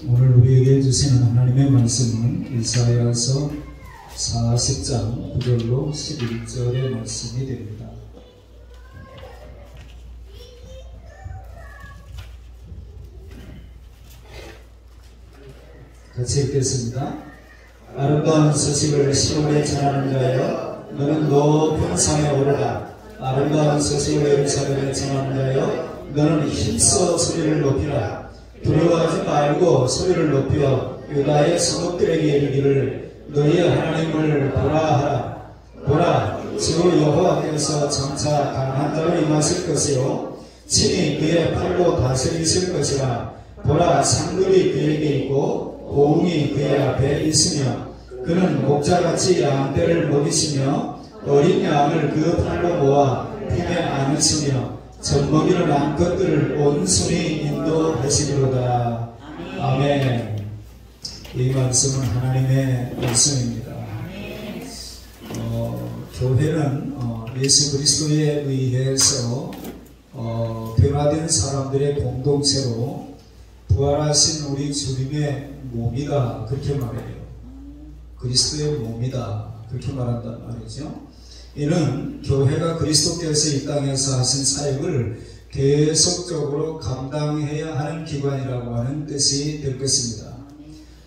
오늘 우리에게 주시는 하나님의 말씀은 이사야서 40장 9절로 11절의 말씀이 됩니다. 같이 읽겠습니다. 아름다운 소식을 시온에 전하는 자여, 너는 높은 산에 오르라. 아름다운 소식을 예루살렘에 전하는 자여, 너는 힘써 소리를 높이라. 두려워하지 말고 소리를 높여 유다의 성읍들에게 이르기를 너희의 하나님을 보라 하라. 보라, 주 여호와께서 장차 강한 자로 임하실 것이요 친히 그의 팔로 다스리실 것이라. 보라, 상급이 그에게 있고 보응이 그의 앞에 있으며 그는 목자같이 양떼를 먹이시며 어린 양을 그 팔로 모아 품에 안으시며 젖먹이를 난 것들을 온순히 인도하시리로다. 아멘. 이 말씀은 하나님의 말씀입니다. 교회는 예수 그리스도에 의해서 변화된 사람들의 공동체로 부활하신 우리 주님의 몸이다, 그렇게 말해요. 그리스도의 몸이다, 그렇게 말한단 말이죠. 이는 교회가 그리스도께서 이 땅에서 하신 사역을 계속적으로 감당해야 하는 기관이라고 하는 뜻이 될 것입니다.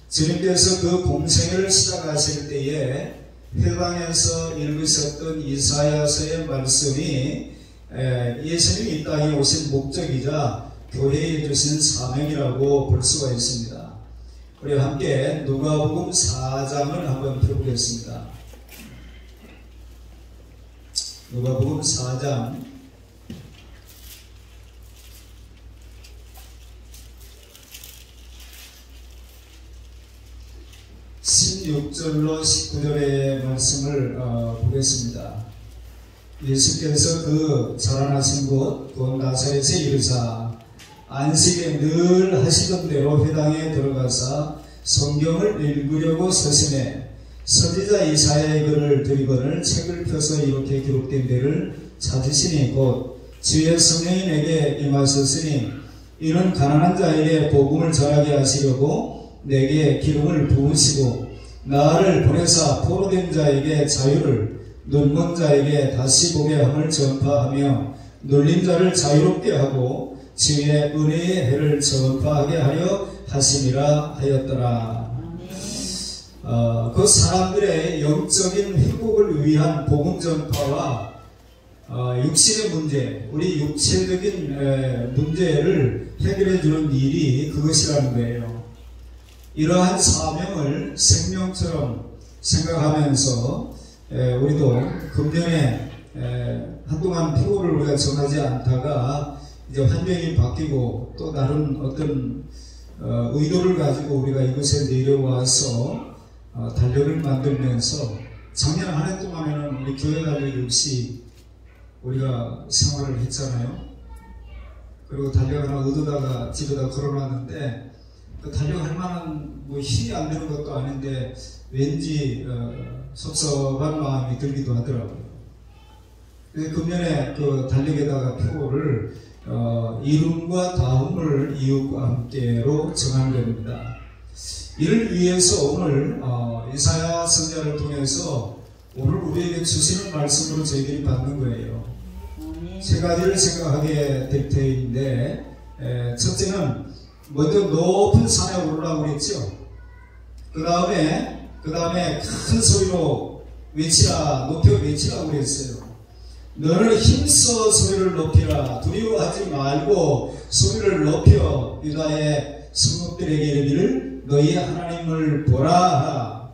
주님께서 그 공생애를 시작하실 때에 회당에서 읽으셨던 이사야서의 말씀이 예수님이 이 땅에 오신 목적이자 교회에 주신 사명이라고 볼 수가 있습니다. 우리 함께 누가복음 4장을 한번 펴보겠습니다. 누가복음 4장 16절로 19절의 말씀을 보겠습니다. 예수께서 그 자라나신 곳 곧 나사렛에 이르사 안식에 늘 하시던 대로 회당에 들어가사 성경을 읽으려고 서심해 선지자 이사야의 글을 들이거늘 책을 펴서 이렇게 기록된 데를 찾으시니 곧 주의 성령이 내게 임하셨으니 이는 가난한 자에게 복음을 전하게 하시려고 내게 기름을 부으시고 나를 보내사 포로된 자에게 자유를 눈먼 자에게 다시 보게 함을 전파하며 눌린 자를 자유롭게 하고 주의 은혜의 해를 전파하게 하려 하심이라 하였더라. 그 사람들의 영적인 회복을 위한 복음 전파와 육신의 문제, 우리 육체적인 문제를 해결해 주는 일이 그것이라는 거예요. 이러한 사명을 생명처럼 생각하면서 우리도 금년에 한동안 피고를 우리가 정하지 않다가 이제 환경이 바뀌고 또 다른 어떤 의도를 가지고 우리가 이곳에 내려와서 달력을 만들면서 작년 한 해 동안에는 우리 교회 달력 없이 우리가 생활을 했잖아요. 그리고 달력 하나 얻어다가 집에다 걸어놨는데 그 달력할 만한 뭐 힘이 안 되는 것도 아닌데 왠지 섭섭한 마음이 들기도 하더라고요. 그래서 금년에 그 달력에다가 표를 이름과 다음을 이웃과 함께로 정한 겁니다. 이를 위해서 오늘 이사야 선지자를 통해서 오늘 우리에게 주시는 말씀으로 저희들이 받는 거예요. 세 가지를 생각하게 될 테인데 첫째는 먼저 높은 산에 오르라고 그랬죠. 그 다음에 큰 소리로 외치라, 높여 외치라고 그랬어요. 너는 힘써 소리를 높이라. 두려워하지 말고 소리를 높여 유다의 성읍들에게 이르기를 너희 하나님을 보라.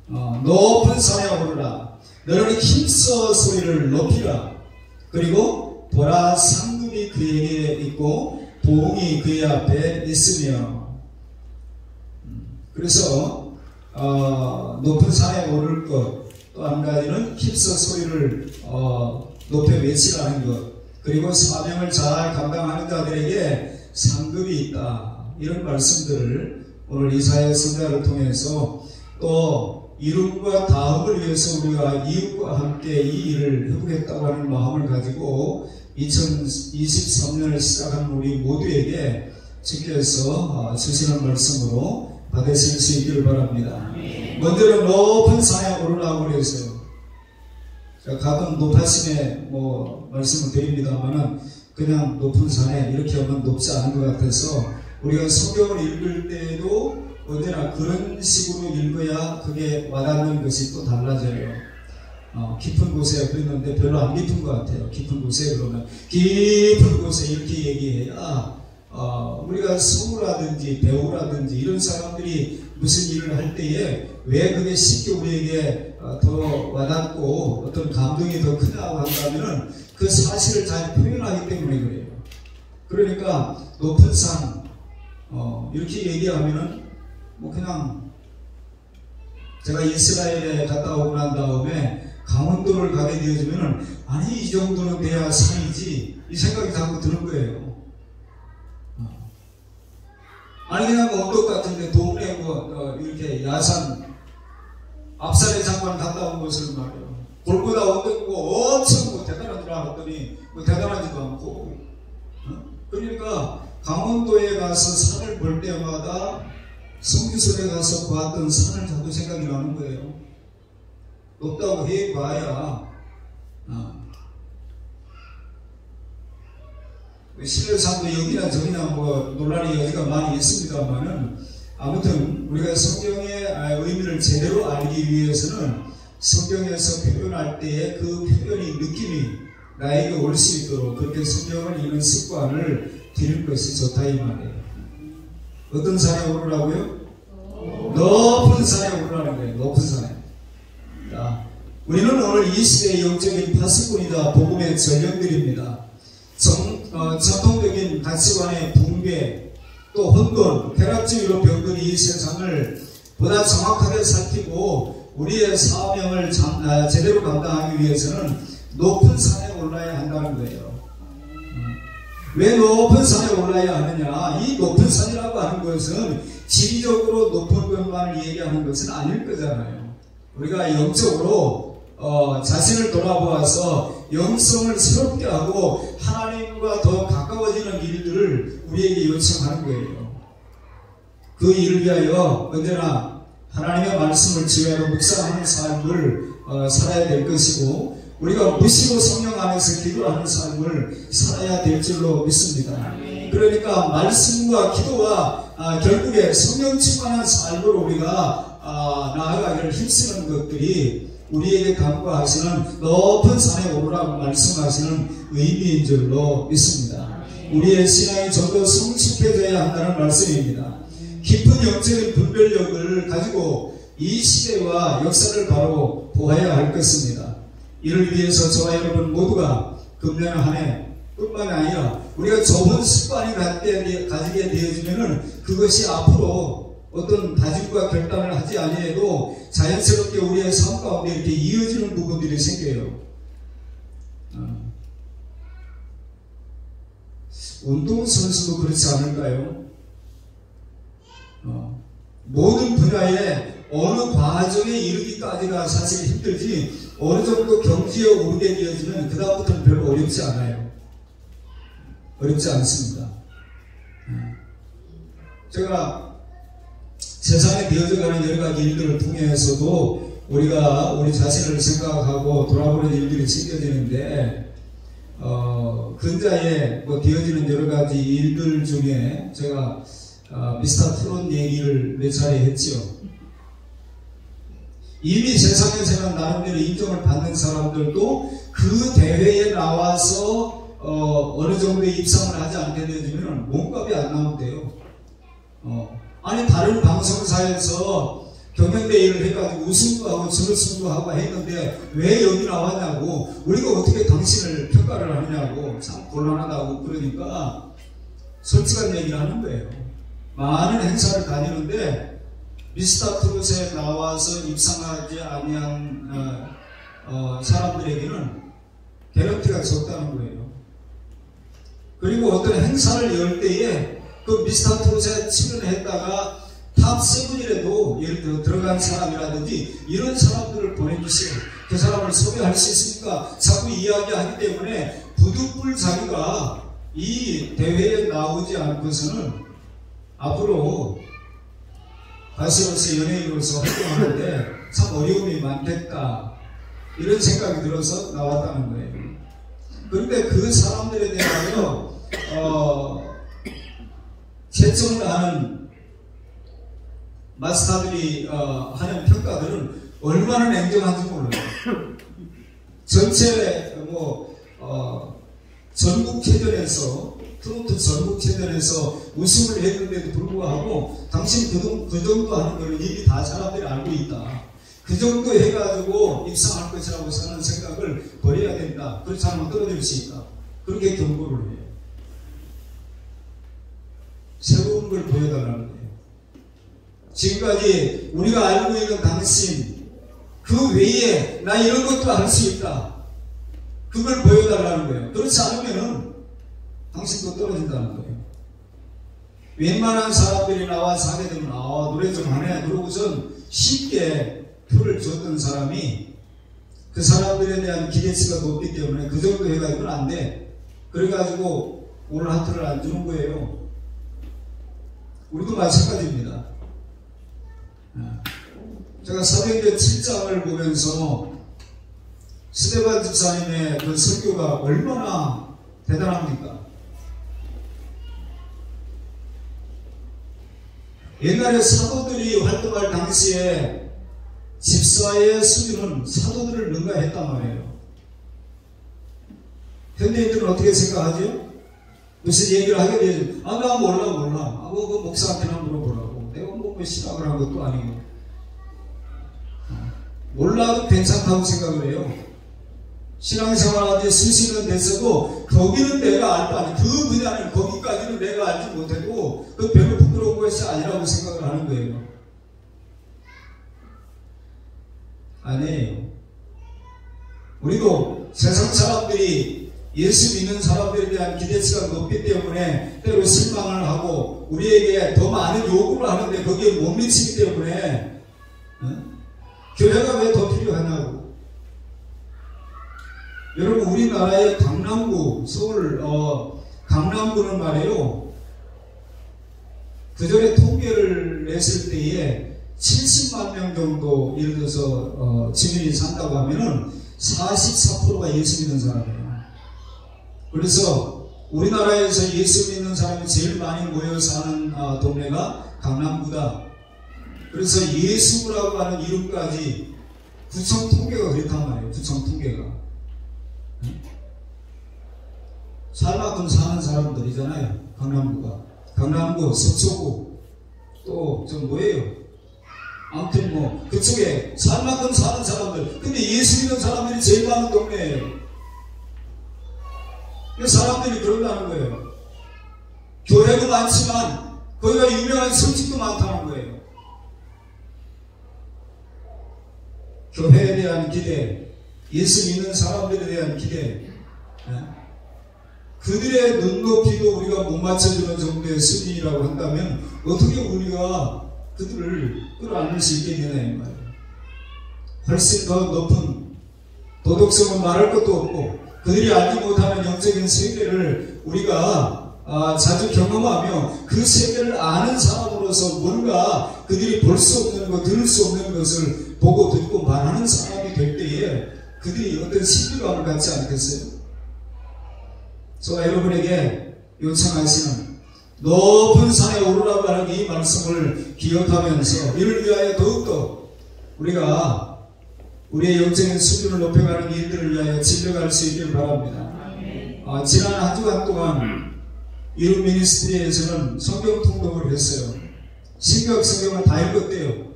높은 산에 오르라. 너는 힘써 소리를 높이라. 그리고 보라, 상급이 그에게 있고 보응이 그의 앞에 있으며. 그래서 높은 산에 오를 것, 또 한 가지는 힘써 소리를 높여 외치라는 것, 그리고 사명을 잘 감당하는 자들에게 상급이 있다. 이런 말씀들을 오늘 이사야 선지자를 통해서 또 이름과 다음을 위해서 우리가 이웃과 함께 이 일을 해보겠다고 하는 마음을 가지고 2023년을 시작한 우리 모두에게 주께서 주시는 말씀으로 받으실 수 있기를 바랍니다. 먼저는 높은 산에 오르라고 그랬어요. 제가 가끔 높아심에 말씀을 드립니다만은 그냥 높은 산에 이렇게 하면 높지 않은 것 같아서 우리가 성경을 읽을 때에도 언제나 그런 식으로 읽어야 그게 와닿는 것이 또 달라져요. 깊은 곳에 그랬는데 별로 안 깊은 것 같아요. 깊은 곳에 그러면 깊은 곳에 이렇게 얘기해야 우리가 성우라든지 배우라든지 이런 사람들이 무슨 일을 할 때에 왜 그게 쉽게 우리에게 더 와닿고 어떤 감동이 더 크다고 한다면은 그 사실을 잘 표현하기 때문에 그래요. 그러니까 높은 산 이렇게 얘기하면은 그냥 제가 이스라엘에 갔다 오고 난 다음에 강원도를 가게 되어지면은 아니 이 정도는 돼야 산이지 이 생각이 자꾸 드는 거예요. 아니 그냥 언덕 같은데 동네 이렇게 야산 앞산의 장관 갔다 온 것을 말이에요. 볼보다 언덕이고 엄청 대단한 줄 알았더니 대단하지도 않고 그러니까 강원도에 가서 산을 볼 때마다 성주설에 가서 봤던 산을 자꾸 생각이 나는 거예요. 높다고 해봐야 신뢰산도 여기나 저기나 논란의 여지가 많이 있습니다만은 아무튼 우리가 성경의 의미를 제대로 알기 위해서는 성경에서 표현할 때의 그 표현의 느낌이 나에게 올 수 있도록 그렇게 성경을 읽는 습관을 들일 것이 좋다 이 말이에요. 어떤 산에 오르라고요? 높은 산에 오르라는 거예요. 높은 산에. 자, 우리는 오늘 이 시대의 영적인 파수꾼이다. 복음의 전령들입니다. 전통적인 가치관의 붕괴, 또 혼돈, 쾌락주의로 병든 이 세상을 보다 정확하게 살피고 우리의 사명을 제대로 감당하기 위해서는 높은 산에 올라야 한다는 거예요. 왜 높은 산에 올라야 하느냐? 이 높은 산이라고 하는 것은 지리적으로 높은 것만을 얘기하는 것은 아닐 거잖아요. 우리가 영적으로 자신을 돌아보아서 영성을 새롭게 하고 하나님과 더 가까워지는 일들을 우리에게 요청하는 거예요. 그 일을 위하여 언제나 하나님의 말씀을 지혜로 묵상하는 삶을 살아야 될 것이고 우리가 무시로 성령 안에서 기도하는 삶을 살아야 될 줄로 믿습니다. 그러니까 말씀과 기도와 결국에 성령 충만한 삶으로 우리가 나아가기를 힘쓰는 것들이 우리에게 간구하시는 높은 산에 오르라고 말씀하시는 의미인 줄로 믿습니다. 우리의 신앙이 좀 더 성숙해져야 한다는 말씀입니다. 깊은 영적인 분별력을 가지고 이 시대와 역사를 바로 보아야 할 것입니다. 이를 위해서 저와 여러분 모두가 금년 한 해 뿐만 아니라 우리가 좋은 습관이 가지게 되어지면은 그것이 앞으로 어떤 다짐과 결단을 하지 아니해도 자연스럽게 우리의 삶 가운데 이렇게 이어지는 부분들이 생겨요. 운동선수도 그렇지 않을까요? 모든 분야에 어느 과정에 이르기까지가 사실 힘들지 어느 정도 경지에 오르게 되어지면 그 다음부터는 별로 어렵지 않아요. 어렵지 않습니다. 제가 세상에 되어져가는 여러 가지 일들을 통해서도 우리가 우리 자신을 생각하고 돌아보는 일들이 생겨지는데 근자에 되어지는 여러 가지 일들 중에 제가 미스터 트롯 얘기를 몇 차례 했지요. 이미 세상에서는 나름대로 인정을 받는 사람들도 그 대회에 나와서 어느 정도의 입상을 하지 않게 되면 몸값이 안 나온대요. 아니 다른 방송사에서 경연대회를 해가지고 우승도 하고 준우승도 하고 했는데 왜 여기 나왔냐고 우리가 어떻게 당신을 평가를 하느냐고 참 곤란하다고 그러니까 솔직한 얘기를 하는 거예요. 많은 행사를 다니는데 미스터 트롯에 나와서 입상하지 아니한 사람들에게는 개런티가 적다는 거예요. 그리고 어떤 행사를 열 때에 그 미스터 트롯에 출연했다가 탑 7이라도 예를 들어 들어간 사람이라든지 이런 사람들을 보내주세요. 그 사람을 섭외할 수 있으니까 자꾸 이야기하기 때문에 부득불 자기가 이 대회에 나오지 않고서는 앞으로 가수로서 연예인으로서 활동하는데 참 어려움이 많겠다, 이런 생각이 들어서 나왔다는 거예요. 그런데 그 사람들에 대하여 채점을 하는 마스터들이 하는 평가들은 얼마나 냉정한지 몰라요. 전체 전국체전에서, 트로트 전국체전에서 우승을 했는데도 불구하고 당신 그 정도 하는 거는 이미 다 사람들이 알고 있다, 그 정도 해가지고 입상할 것이라고 하는 생각을 버려야 된다, 그렇지 않으면 떨어질 수 있다, 그렇게 경고를 해요. 새로운 걸 보여달라는 거예요. 지금까지 우리가 알고 있는 당신 그 외에 나 이런 것도 할 수 있다, 그걸 보여달라는 거예요. 그렇지 않으면은 당신도 떨어진다는 거예요. 웬만한 사람들이 나와서 하게 되면 노래 좀 하네 그러고선 쉽게 표를 줬던 사람이 그 사람들에 대한 기대치가 높기 때문에 그 정도 해가지고는 안 돼, 그래가지고 오늘 하트를 안 주는 거예요. 우리도 마찬가지입니다. 제가 사도행전 7장을 보면서 스데반 집사님의 그 설교가 얼마나 대단합니까? 옛날에 사도들이 활동할 당시에 집사의 수준은 사도들을 능가했단 말이에요. 현대인들은 어떻게 생각하죠? 무슨 얘기를 하게 되죠. 나 몰라. 그 목사한테나 물어보라고. 내가 뭐 시작을 한 것도 아니고. 몰라도 괜찮다고 생각을 해요. 신앙생활하는데 수시는 됐어도 거기는 내가 알 바 아니에요. 그 분야는 거기까지는 내가 알지 못해도 그 별로 부끄러운 것이 아니라고 생각을 하는 거예요. 아니에요. 우리도 세상 사람들이 예수 믿는 사람들에 대한 기대치가 높기 때문에 때로 실망을 하고 우리에게 더 많은 요구를 하는데 거기에 못 미치기 때문에 교회가 왜 더 필요하냐고. 여러분, 우리나라의 강남구, 서울 강남구는 말이에요, 그전에 통계를 냈을 때에 70만 명 정도 예를 들어서 주민이 산다고 하면은 44%가 예수 믿는 사람이에요. 그래서 우리나라에서 예수 믿는 사람이 제일 많이 모여 사는 동네가 강남구다. 그래서 예수라고 하는 이름까지 구청 통계가 그렇단 말이에요. 구청 통계가. 살 만큼 사는 사람들이잖아요. 강남구가. 강남구, 서초구, 또 좀 뭐예요? 아무튼 그쪽에 살 만큼 사는 사람들. 근데 예수 믿는 사람들이 제일 많은 동네예요. 사람들이 그런다는 거예요. 교회도 많지만 거기가 유명한 성직도 많다는 거예요. 교회에 대한 기대, 예수 믿는 사람들에 대한 기대, 그들의 눈높이도 우리가 못 맞춰주는 정도의 수준이라고 한다면 어떻게 우리가 그들을 끌어안을 수 있겠느냐 이 말이에요. 훨씬 더 높은 도덕성은 말할 것도 없고 그들이 알지 못하는 영적인 세계를 우리가 자주 경험하며 그 세계를 아는 사람으로서 뭔가 그들이 볼 수 없는 것, 들을 수 없는 것을 보고 듣고 말하는 사람이 될 때에 그들이 어떤 신비감을 갖지 않겠어요? 제가 여러분에게 요청하시는 높은 산에 오르라고 하는 이 말씀을 기억하면서 이를 위하여 더욱더 우리가 우리의 영적인 수준을 높여가는 일들을 위하여 진력할 수 있길 바랍니다. 지난 한 주간 동안 이룬 미니스트리에서는 성경 통독을 했어요. 신약 성경을 다 읽었대요.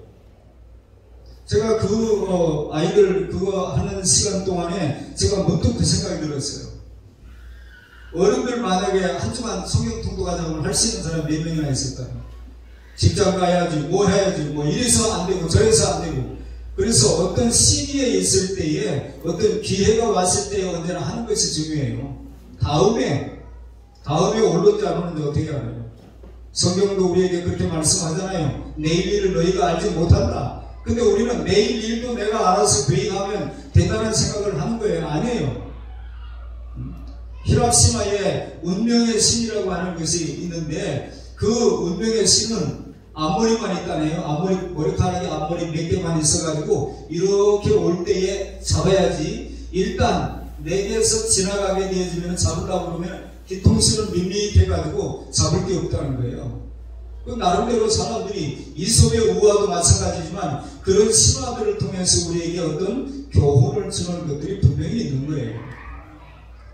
제가 아이들 그거 하는 시간 동안에 제가 문득 그 생각이 들었어요. 어른들 만약에 한 주간 성경 통독하자고 할 수 있는 사람 몇 명이나 있을까요? 직장 가야지, 뭐 해야지, 뭐 이래서 안 되고 저래서 안 되고. 그래서 어떤 시기에 있을 때에 어떤 기회가 왔을 때에 언제나 하는 것이 중요해요. 다음에 올는지 안 오는지 어떻게 알아요? 성경도 우리에게 그렇게 말씀하잖아요. 내일 일을 너희가 알지 못한다. 근데 우리는 내일 일도 내가 알아서 베이하면 된다는 생각을 하는 거예요. 아니에요. 히랍신화에 운명의 신이라고 하는 것이 있는데 그 운명의 씨는 앞머리만 있다네요. 머리카락이 앞머리 몇 개만 있어가지고 이렇게 올 때에 잡아야지. 일단 내게서 지나가게 되어지면 잡으려고 그러면 뒤통수는 밋밋해가지고 잡을 게 없다는 거예요. 그 나름대로 사람들이 이솝의 우화도 마찬가지지만 그런 신화들을 통해서 우리에게 어떤 교훈을 주는 것들이 분명히 있는 거예요.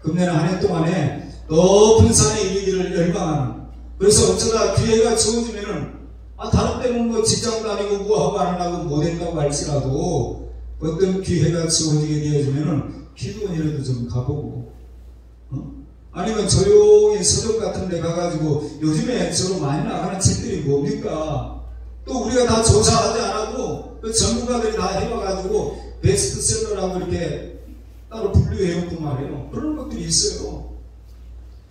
금년 한 해 동안에 높은 산에 이르기를 열망하는, 그래서 어쩌다 기회가 주어지면은 다른 때는 뭐 직장 다니고 뭐하고 안 하고 못했다고 할지라도 어떤 기회가 주어지게 되어지면은 기도원이라도 좀 가보고, 아니면 조용히 서점 같은 데 가가지고 요즘에 저로 많이 나가는 책들이 뭡니까? 또 우리가 다 조사하지 않아도 그 전문가들이 다 해봐가지고 베스트셀러라고 이렇게 따로 분류해놓고 말이에요. 그런 것들이 있어요.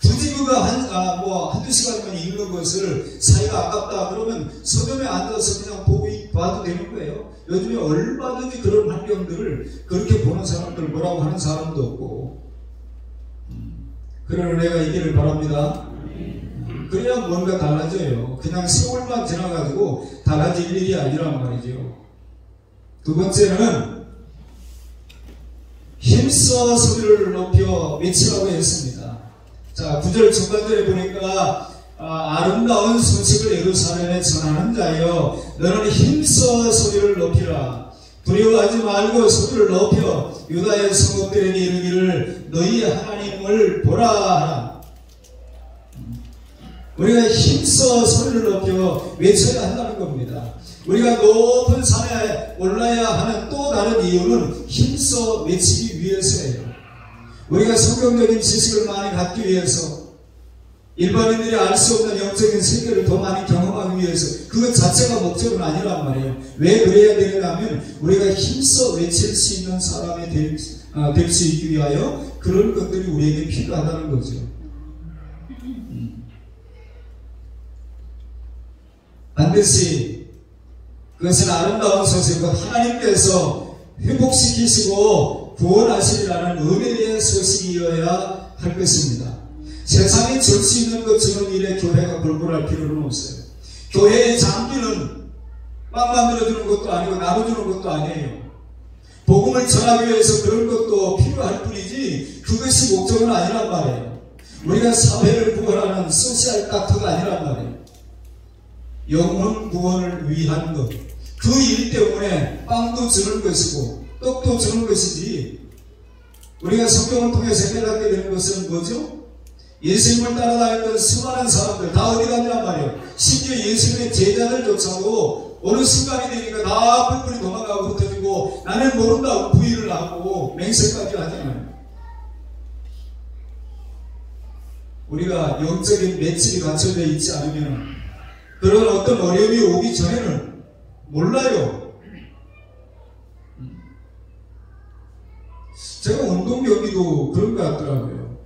굳이 그거 한두 시간만 읽는 것을 사이가 아깝다 그러면 서점에 앉아서 그냥 봐도 되는 거예요. 요즘에 얼마든지 그런 환경들을 그렇게 보는 사람들 뭐라고 하는 사람도 없고, 그런 은혜가 있기를 바랍니다. 그래야 뭔가 달라져요. 그냥 세월만 지나가지고 달라질 일이 아니란 말이죠. 두 번째는 힘써 소리를 높여 외치라고 했습니다. 자, 9절 중간절에 보니까 아름다운 소식을 예루살렘에 전하는 자여, 너는 힘써 소리를 높이라. 두려워하지 말고 소리를 높여 유다의 성읍들에게 이르기를 너희 하나님을 보라 하라. 우리가 힘써 소리를 높여 외쳐야 한다는 겁니다. 우리가 높은 산에 올라야 하는 또 다른 이유는 힘써 외치기 위해서예요. 우리가 성경적인 지식을 많이 갖기 위해서, 일반인들이 알 수 없는 영적인 세계를 더 많이 경험하기 위해서, 그것 자체가 목적은 아니란 말이에요. 왜 그래야 되느냐면 우리가 힘써 외칠 수 있는 사람이 될 수 있기 위하여 그런 것들이 우리에게 필요하다는 거죠. 반드시 그것은 아름다운 소식이고 하나님께서 회복시키시고 구원하시리라는 은혜의 소식이어야 할 것입니다. 세상이 줄 수 있는 것 주는 일에 교회가 불굴할 필요는 없어요. 교회의 장기는 빵 만들어주는 것도 아니고 나눠주는 것도 아니에요. 복음을 전하기 위해서 그런 것도 필요할 뿐이지 그것이 목적은 아니란 말이에요. 우리가 사회를 구원하는 소셜 닥터가 아니란 말이에요. 영혼 구원을 위한 것, 그 일 때문에 빵도 주는 것이고 떡도 주는 것이지, 우리가 성경을 통해서 깨닫게 되는 것은 뭐죠? 예수님을 따라다녔던 수많은 사람들 다 어디 갔냔 말이에요. 심지어 예수님의 제자들조차도 어느 순간이 되니까 다 뿔뿔이 도망가고 흩어지고 나는 모른다고 부인을 하고 맹세까지 하잖아요. 우리가 영적인 맷집이 갖춰져 있지 않으면 그런 어떤 어려움이 오기 전에는 몰라요. 제가 운동 경기도 그런 것 같더라고요.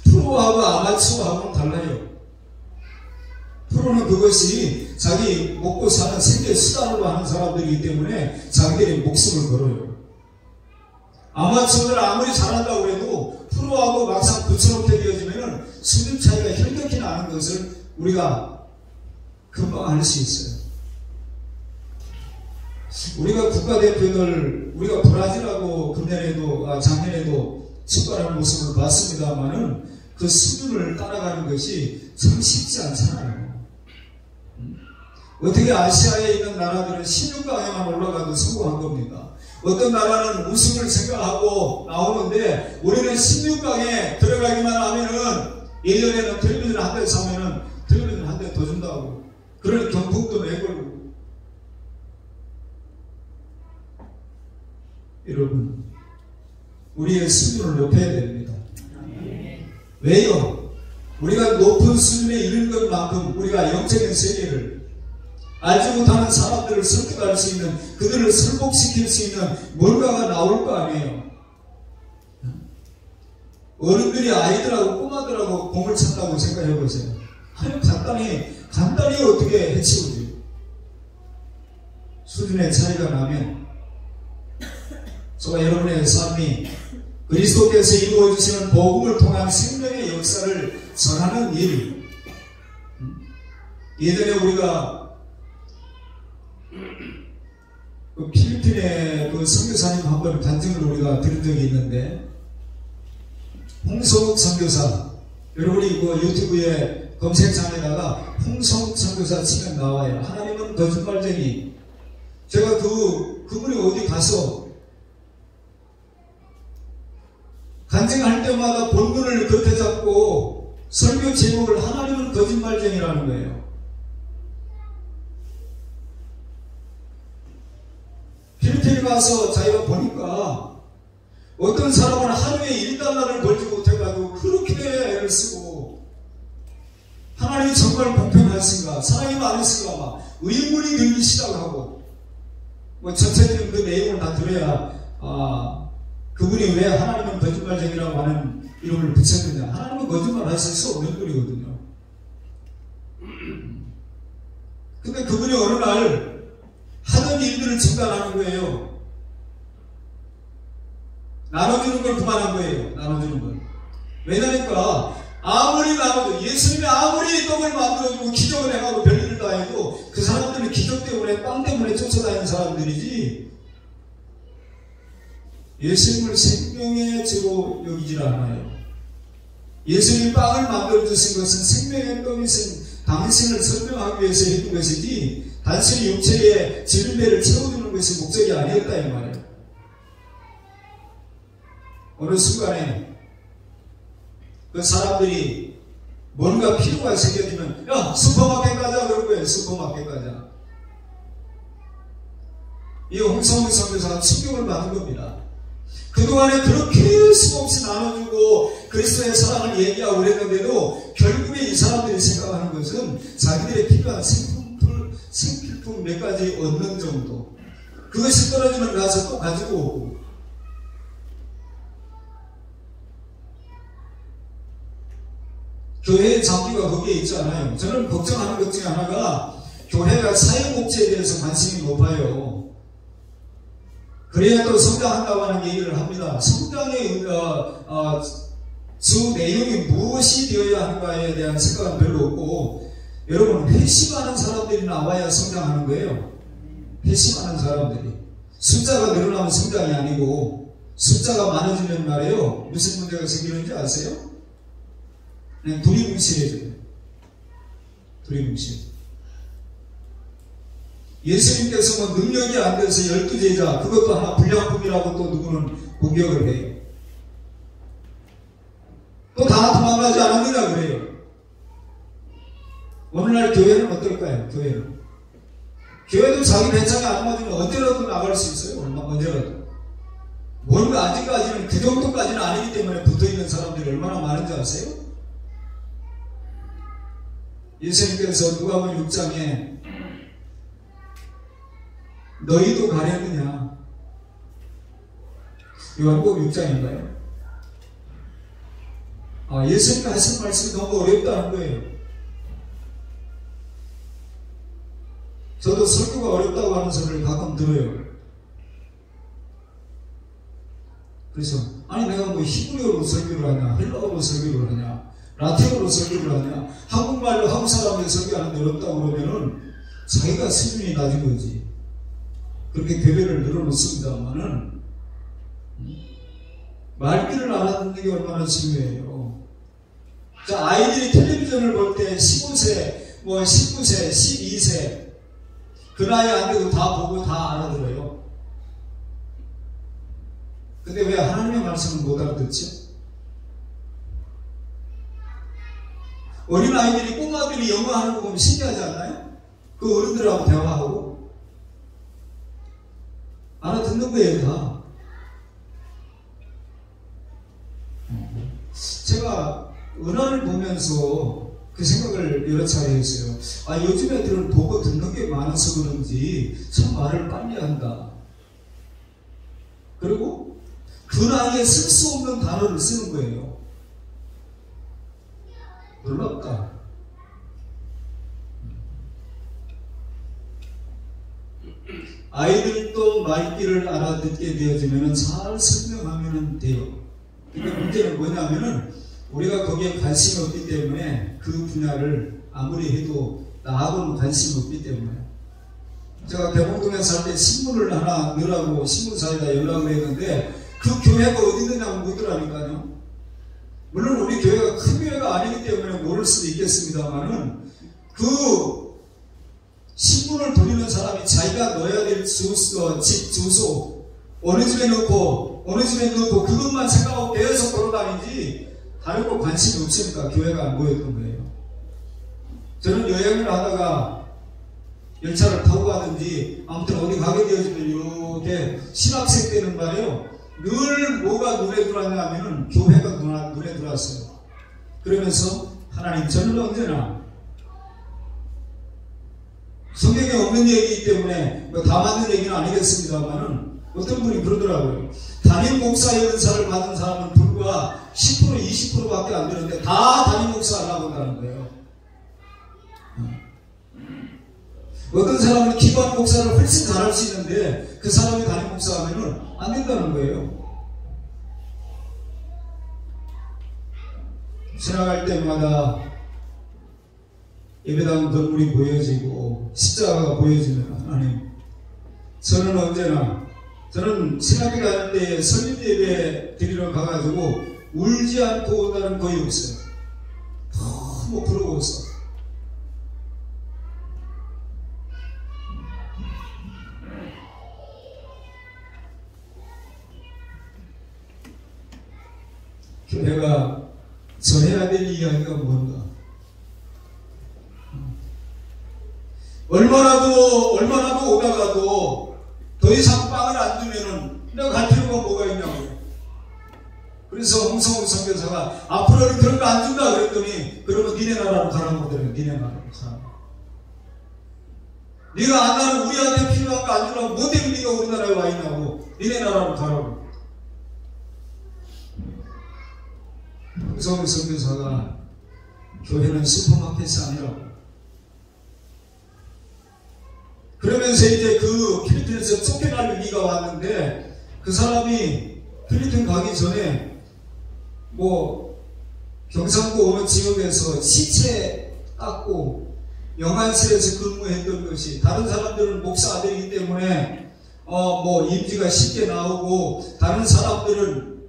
프로하고 아마추어하고는 달라요. 프로는 그것이 자기 먹고 사는 생계 수단으로 하는 사람들이기 때문에 자기들의 목숨을 걸어요. 아마추어들 아무리 잘한다고 해도 프로하고 막상 붙여놓게 되어지면 수준 차이가 현격히 나는 것을 우리가 금방 알 수 있어요. 우리가 국가대표들, 우리가 브라질하고 작년에도 축구하는 모습을 봤습니다만은 그 수준을 따라가는 것이 참 쉽지 않잖아요. 어떻게 아시아에 있는 나라들은 16강에만 올라가도 성공한 겁니다. 어떤 나라는 우승을 생각하고 나오는데 우리는 16강에 들어가기만 하면은 예전에는 텔레비전 한 대 사면은 텔레비전 한 대 더 준다고 그런 경품도 내걸고. 여러분, 우리의 수준을 높여야 됩니다. 왜요? 우리가 높은 수준에 이른 것만큼 우리가 영적인 세계를 알지 못하는 사람들을 설득할 수 있는, 그들을 설복시킬 수 있는 뭔가가 나올 거 아니에요. 어른들이 아이들하고 꼬마들하고 공을 찬다고 생각해 보세요. 아니 간단히 어떻게 해치우지? 수준의 차이가 나면 저와 여러분의 삶이 그리스도께서 이루어주시는 복음을 통한 생명의 역사를 전하는 일, 예전에 우리가 그 필리핀의 그 선교사님 한 번 간증을 우리가 들은 적이 있는데, 홍성욱 선교사, 여러분이 그 유튜브에 검색창에다가 홍성욱 선교사 치면 나와요. 하나님은 거짓말쟁이. 제가 그분이 어디 가서 간증할 때마다 본문을 겉에 잡고 설교 제목을 하나님은 거짓말쟁이라는 거예요. 필리핀에 가서 자기가 보니까 어떤 사람은 하루에 1달러를 벌지 못해가지고 그렇게 애를 쓰고, 하나님이 정말 공평하신가, 사랑이 많으신가 막 의문이 들기 시작하고, 뭐 전체적인 그 내용을 다 들어야 그분이 왜 하나님은 거짓말쟁이라고 하는 이름을 붙였느냐. 하나님은 거짓말 하실 수 없는 분이거든요. 근데 그분이 어느 날 하던 일들을 중단하는 거예요. 나눠주는 걸 그만한 거예요. 나눠주는 걸. 왜냐니까 아무리 나눠도, 예수님이 아무리 떡을 만들어주고 기적을 해가고 별일을 다 해도 그 사람들은 기적 때문에, 빵 때문에 쫓아다니는 사람들이지 예수님을 생명의 주로 여기질 않아요. 예수님이 빵을 만들어주신 것은 생명의 떡이신 당신을 설명하기 위해서 해준 것이지 단순히 육체의 질배를 채워주는 것이 목적이 아니었다 이 말이에요. 어느 순간에 그 사람들이 뭔가 필요가 생겨지면, 야, 슈퍼마켓 가자 그런 거예요. 슈퍼마켓 가자. 이 홍성훈 선교사가 충격을 받은 겁니다. 그동안에 그렇게 수없이 나눠주고 그리스도의 사랑을 얘기하고 그랬는데도 결국에 이 사람들이 생각하는 것은 자기들의 필요한 생필품 몇 가지 얻는 정도, 그것이 떨어지면 가서 또 가지고 오고. 교회의 장기가 거기에 있지 않아요. 저는 걱정하는 것 중에 하나가 교회가 사회복지에 대해서 관심이 높아요. 그래야 또 성장한다고 하는 얘기를 합니다. 성장의 주 내용이 무엇이 되어야 하는가에 대한 생각은 별로 없고, 여러분, 회심하는 사람들이 나와야 성장하는 거예요. 회심하는 사람들이. 숫자가 늘어나면 성장이 아니고, 숫자가 많아지면 말이에요, 무슨 문제가 생기는지 아세요? 그냥 두리뭉실해져요. 두리뭉실. 예수님께서 뭐 능력이 안 돼서 12제자, 그것도 하나 불량품이라고 또 누구는 공격을 해요. 또 다 도망가지 않았느냐 그래요. 오늘날 교회는 어떨까요? 교회도 자기 배짱이 안 맞으면 언제라도 나갈 수 있어요. 언제라도. 뭔가 아직까지는 그 정도까지는 아니기 때문에 붙어있는 사람들이 얼마나 많은지 아세요? 예수님께서 누가복음 6장에 너희도 가려느냐, 요한복음 6장인가요? 예수님이 하신 말씀이 너무 어렵다는 거예요. 저도 설교가 어렵다고 하는 소리를 가끔 들어요. 그래서 아니 내가 뭐 히브리어로 설교를 하냐, 헬라어로 설교를 하냐, 라틴어로 설교를 하냐, 한국말로 한국 사람들이 설교하는데 어렵다고 그러면은 자기가 수준이 낮은 거지. 그렇게 교배를 늘어놓습니다만은 말귀를 알아듣는 게 얼마나 중요해요. 자, 아이들이 텔레비전을 볼 때 15세, 뭐 19세, 12세 그 나이 안 돼도 다 보고 다 알아들어요. 근데 왜 하나님의 말씀을 못 알아듣죠? 어린아이들이, 꼬마들이 영어 하는 거 보면 신기하지 않나요? 그 어른들하고 대화하고 알아듣는 거예요, 다. 제가 은화를 보면서 그 생각을 여러 차례 했어요. 요즘 애들은 보고 듣는 게 많아서 그런지 참 말을 빨리 한다. 그리고 그 나이에 쓸 수 없는 단어를 쓰는 거예요. 놀랍다. 아이들도 말귀를 알아듣게 되어지면 잘 설명하면 돼요. 근데 문제는 뭐냐면은 우리가 거기에 관심이 없기 때문에 그 분야를 아무리 해도 나하고는 관심이 없기 때문에. 제가 대봉동에 살 때 신문을 하나 넣으라고 신문사에다 연락을 했는데 그 교회가 어디 있느냐고 묻더라니까요. 물론 우리 교회가 큰 교회가 아니기 때문에 모를 수도 있겠습니다만은 그 신문을 돌리는 사람이 자기가 넣어야 될 주소, 집 주소, 어느 집에 넣고 그것만 생각하고 계속 걸어다니지 다른 거 관심이 없으니까 교회가 안 보였던 거예요. 저는 여행을 하다가 열차를 타고 가든지 아무튼 어디 가게 되어지면 이렇게 신학생 때는 말이에요. 늘 뭐가 눈에 들어왔냐면은 교회가 눈에 들어왔어요. 그러면서 하나님, 저는 언제나 성경에 없는 얘기이기 때문에 뭐 다 맞는 얘기는 아니겠습니다만은 어떤 분이 그러더라고요. 담임 목사의 은사를 받은 사람은 불과 10% 20%밖에 안 되는데 다 담임 목사 하려고 한다는 거예요. 어떤 사람은 기관 목사를 훨씬 잘할 수 있는데 그 사람이 담임 목사 하면은 안 된다는 거예요. 지나갈 때마다 예배당 건물이 보여지고 십자가가 보여지면 하나님, 저는 신학교 다닐 때 설립 예배 드리러 가가지고 울지 않고 온다는 거의 없어요. 너무 부러워서. 교회가 전해야 될 이야기가 뭔가. 얼마나도 오다가도 더 이상 빵을 안 주면은 내가 갈 필요가 뭐가 있냐고요. 그래서 홍성훈 선교사가 앞으로는 그런 거 안 준다 그랬더니 그러면 니네 나라로 가라고 하더래요. 니네 나라로 가라고. 네가 안 가면 우리한테 필요한 거 안 주라고 뭐 때문에 네가 우리나라에 와 있냐고. 니네 나라로 가라고. 홍성훈 선교사가 교회는 슈퍼마켓이 아니라고. 그러면서 이제 그 필리핀에서 쫓겨날 위기가 왔는데 그 사람이 필리핀 가기 전에 뭐 경상도 어느 지역에서 시체 닦고 영안실에서 근무했던 것이, 다른 사람들은 목사 아들이기 때문에 뭐 임지가 쉽게 나오고 다른 사람들은,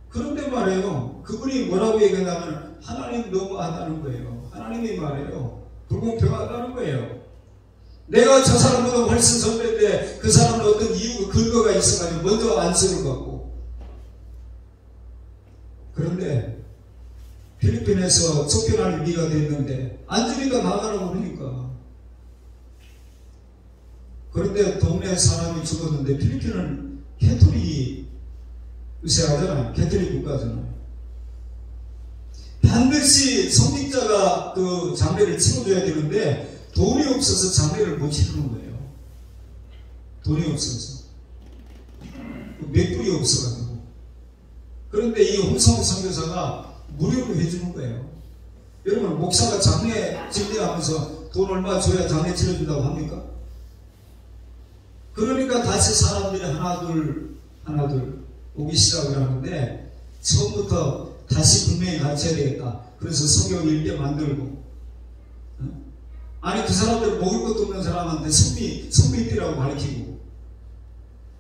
그런데 말이에요. 그분이 뭐라고 얘기하냐면 하나님 너무하다는 거예요. 하나님이 말해요. 불공평하다는 거예요. 내가 저 사람보다 훨씬 선배인데 그 사람은 어떤 이유가 근거가 있어가지고 먼저 안수를 받고. 그런데 필리핀에서 쫓겨날 위기가 됐는데 안 주니까 나가라고 그러니까. 그런데 동네 사람이 죽었는데 필리핀은 캐톨릭이 의세하잖아요. 캐톨릭 국가잖아요. 반드시 성직자가 그 장례를 치러줘야 되는데 돈이 없어서 장례를 못 치르는 거예요. 돈이 없어서. 몇 불이 없어가지고. 그런데 이 홍성훈 선교사가 무료로 해주는 거예요. 여러분, 목사가 장례 진료하면서 돈 얼마 줘야 장례 치러준다고 합니까? 그러니까 다시 사람들이 하나둘 오기 시작을 하는데 처음부터 다시 분명히 가르쳐야 되겠다. 그래서 성경 읽게 만들고, 아니 그 사람들 먹을 것도 없는 사람한테 선비띠라고 가르치고,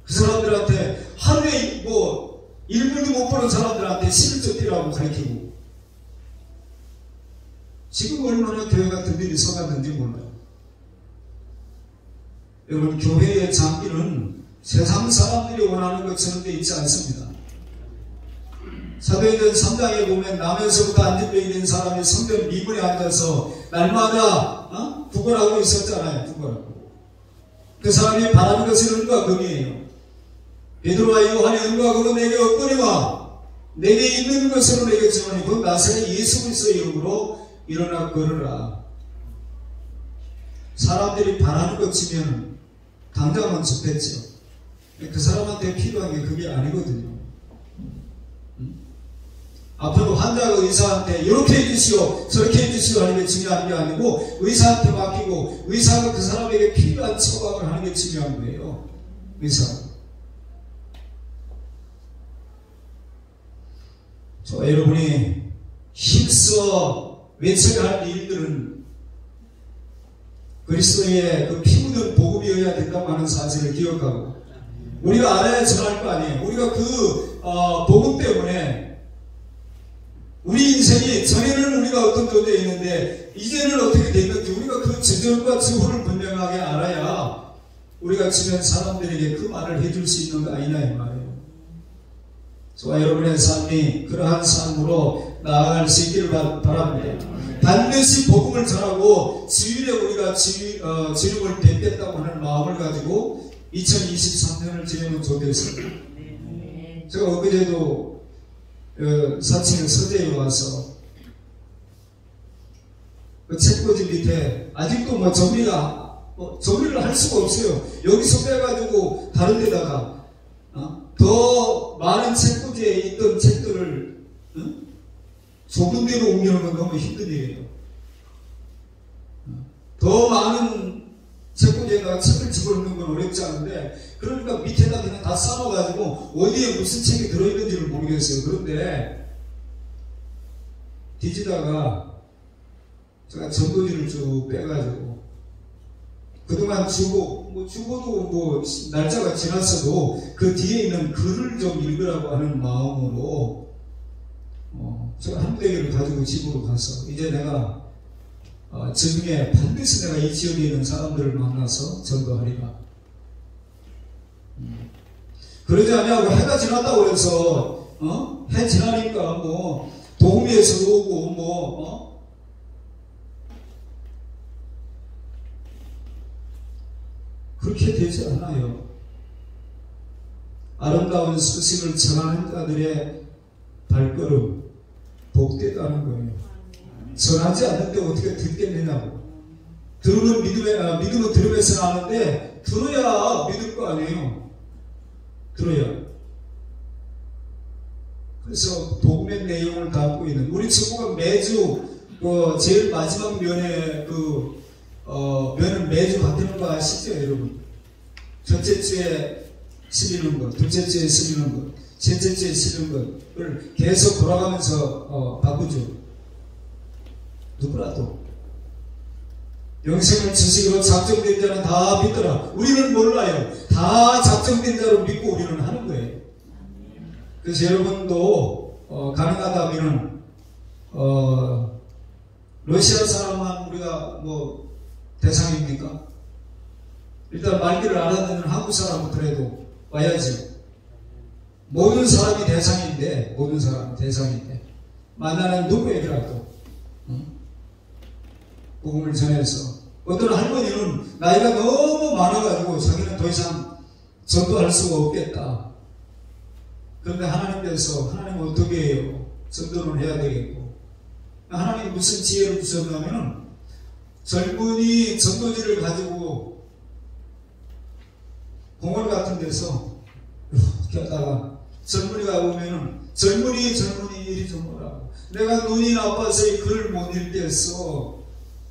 그 사람들한테 하루에 뭐 1분도 못 버는 사람들한테 11조띠라고 가르치고. 지금 얼마나 교회가 든든히 서갔는지 몰라요. 여러분, 교회의 장기는 세상 사람들이 원하는 것처럼 되어 있지 않습니다. 사도행전 3장에 보면 남에서부터 안진병이 된 사람이 성전 미문에 앉아서 날마다 구걸하고 있었잖아요. 구걸하고. 그 사람이 바라는 것은 은과 금이에요. 베드로와 요한의 은과 금은 내게 없거니와 내게 있는 것으로 내게 주노니 곧 나사렛 예수 그리스도의 이름으로 일어나 걸으라. 사람들이 바라는 것이면 당장은 좋겠죠. 그 사람한테 필요한 게 그게 아니거든요. 앞으로 환자가 의사한테 이렇게 해주시오 저렇게 해주시오 하는 게 중요한 게 아니고 의사한테 맡기고 의사가 그 사람에게 필요한 처방을 하는 게 중요한 거예요. 의사가. 여러분이 힘써 외쳐야 할 일들은 그리스도의 그 피 묻은 복음이어야 된다고 하는 사실을 기억하고, 우리가 알아야 전할 거 아니에요. 우리가 그 복음 때문에 우리 인생이, 전에는 우리가 어떤 존재에 있는데 이제는 어떻게 됐는지 우리가 그 전과 후를 분명하게 알아야 우리가 주변 사람들에게 그 말을 해줄 수 있는 거 아니냐 이 말이에요. 저와 여러분의 삶이 그러한 삶으로 나아갈 수 있기를 바랍니다. 반드시 복음을 전하고 주일에 우리가 주님을 뵙겠다고 하는 마음을 가지고 2023년을 지내면 좋겠습니다. 제가 엊그제도 사칭 서재에 와서 그 책꽂이 밑에 아직도 뭐 정리를 할 수가 없어요. 여기서 빼가지고 다른 데다가 더 많은 책꽂이에 있던 책들을 좁은 데로 옮기는 건 너무 힘든 일이에요. 더 많은 책꽂이에다가 책을 집어넣는 건 어렵지 않은데, 그러니까 밑에다 그냥 다 쌓아가지고 어디에 무슨 책이 들어있는지를 모르겠어요. 그런데 뒤지다가 제가 전도지를 쭉 빼가지고, 그동안 주고도 날짜가 지났어도 그 뒤에 있는 글을 좀 읽으라고 하는 마음으로 제가 한 대기를 가지고 집으로 가서, 이제 내가 저중에 반드시 내가 이 지역에 있는 사람들을 만나서 전도하리라. 그러지 아니하고 해가 지났다고 해서 해 지나니까 도우미에서 오고 그렇게 되지 않아요. 아름다운 소식을 전하는 자들의 발걸음 복되다는 거예요. 전하지 않는데 어떻게 듣겠느냐고. 들으면 믿음은 들으면서 나는데 들어야 믿을 거 아니에요. 들어야. 그래서 복음의 내용을 담고 있는, 우리 친구가 매주 제일 마지막 면에 면을 매주 바뀌는 거 아시죠 여러분? 첫째 주에 실리는 것, 둘째 주에 실리는 것, 셋째 주에 실리는 것을 계속 돌아가면서 바꾸죠. 누구라도 영생을 주시기로 작정된 자는 다 믿더라. 우리는 몰라요. 다 작정된 자로 믿고 우리는 하는 거예요. 그래서 여러분도 가능하다면 러시아 사람만 우리가 대상입니까? 일단 말귀를 알아듣는 한국 사람부터라도 와야죠. 모든 사람이 대상인데, 모든 사람이 대상인데 만나는 누구에게라도 복음을 전해서, 어떤 할머니는 나이가 너무 많아가지고 자기는 더 이상 전도할 수가 없겠다. 그런데 하나님께서, 하나님 어떻게 해요? 전도는 해야 되겠고, 하나님이 무슨 지혜를 주셨냐면, 젊은이 전도지를 가지고 공원 같은 데서 이렇게 하다가 젊은이가 오면은 젊은이 이리 좀 오라고. 내가 눈이 나빠서 이 글을 못 읽겠어.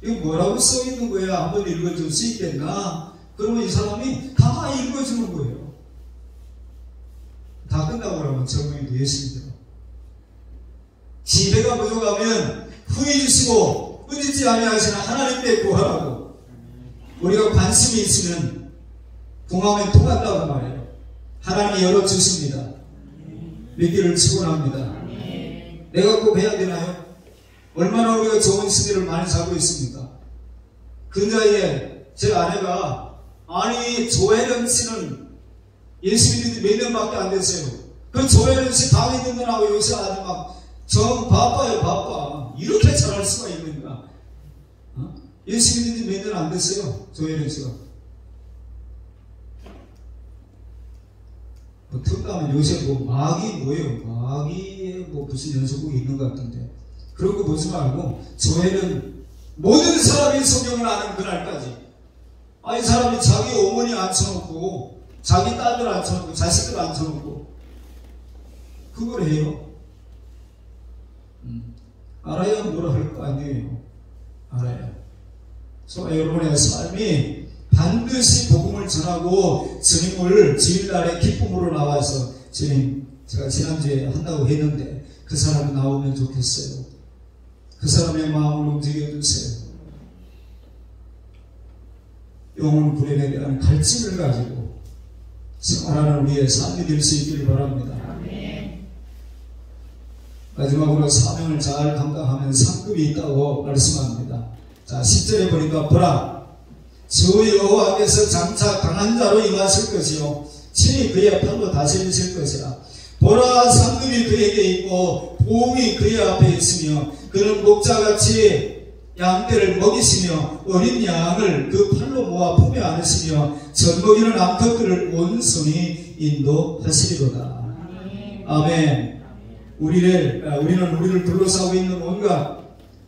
이거 뭐라고 써 있는 거야? 한번 읽어줄 수 있겠나? 그러면 이 사람이 다 읽어주는 거예요. 다 끝나고 나면 젊은이도 예수 믿어. 지혜가 부족하면 후회 주시고 끊이지 아니하시나 하나님께 구하라고. 우리가 관심이 있으면 궁하면 통한다고 말해요. 하나님이 열어주십니다. 믿기를 축원합니다. 내가 꼭 해야 되나요? 얼마나 우리가 좋은 시대를 많이 살고 있습니까? 근자에 제 아내가, 아니 조혜련 씨는 예수 믿은 지 몇 년밖에 안 됐어요. 그 조혜련 씨 다윗 듣느라고 요새 아주 정 바빠요, 바빠. 이렇게 잘할 수가 있는가? 예수 믿은 지 몇 년 안 됐어요, 조혜련 씨가. 특가면 요새 마귀 뭐예요? 마귀에 무슨 연속곡이 있는 것 같은데, 그런 거 보지 말고 조회는 모든 사람이 성경을 아는 그날까지, 이 사람이 자기 어머니 앉혀놓고 자기 딸들 앉혀놓고 자식들 앉혀놓고 그걸 해요. 알아야 뭐라 할 거 아니에요. 알아야. 그래서 여러분의 삶이 반드시 복음을 전하고 주님을 주일날에 기쁨으로 나와서, 주님 제가 지난주에 한다고 했는데 그 사람이 나오면 좋겠어요. 그 사람의 마음을 움직여주세요. 영혼 불행에 대한 갈증을 가지고 생활하는 우리의 삶이 될 수 있기를 바랍니다. 마지막으로 사명을 잘 감당하면 상급이 있다고 말씀합니다. 자, 10절에 보니까 보라, 주 여호와께서 장차 강한 자로 임하실 것이요 친히 그의 팔로 다스리실 것이라. 보라, 상급이 그에게 있고 보응이 그의 앞에 있으며 그는 목자같이 양떼를 먹이시며 어린 양을 그 팔로 모아 품에 안으시며 젖먹이는 암컷들을 온손이 인도하시리로다. 아멘. 우리는 우리를 둘러싸고 있는 온갖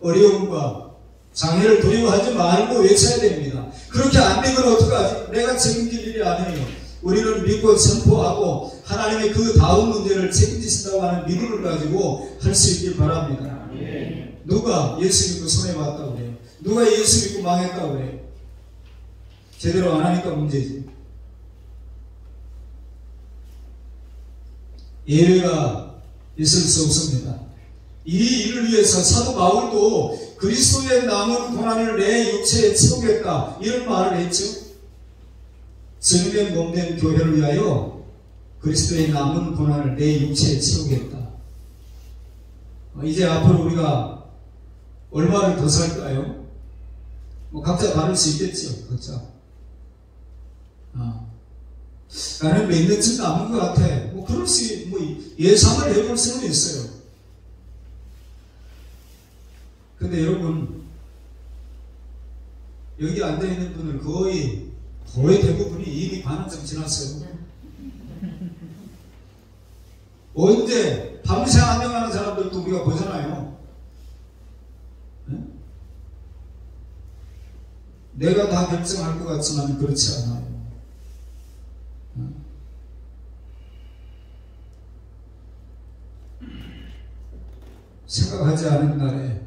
어려움과 장애를 두려워하지 말고 외쳐야 됩니다. 그렇게 안 되면 어떡하지? 내가 책임질 일이 아니에요. 우리는 믿고 선포하고 하나님의 그 다음 문제를 책임지신다고 하는 믿음을 가지고 할 수 있길 바랍니다. 누가 예수 믿고 손해봤다고 그래요? 누가 예수 믿고 망했다고 그래요? 제대로 안 하니까 문제지. 예외가 있을 수 없습니다. 이 일을 위해서 사도 바울도 그리스도의 남은 고난을 내 육체에 채우겠다 이런 말을 했죠. 성령 몸된 교회를 위하여 그리스도의 남은 고난을 내 육체에 채우겠다. 이제 앞으로 우리가 얼마를 더 살까요? 각자 다를 수 있겠죠. 각자. 나는 몇 년쯤 남은 것 같아. 그럴 수, 예상을 해볼 수는 있어요. 근데 여러분, 여기 앉아있는 분은 거의 대부분이 이미 반환점 지났어요. 언제 밤새 안녕하는 사람들도 우리가 보잖아요. 내가 다 결정할 것 같지만 그렇지 않아요. 생각하지 않은 날에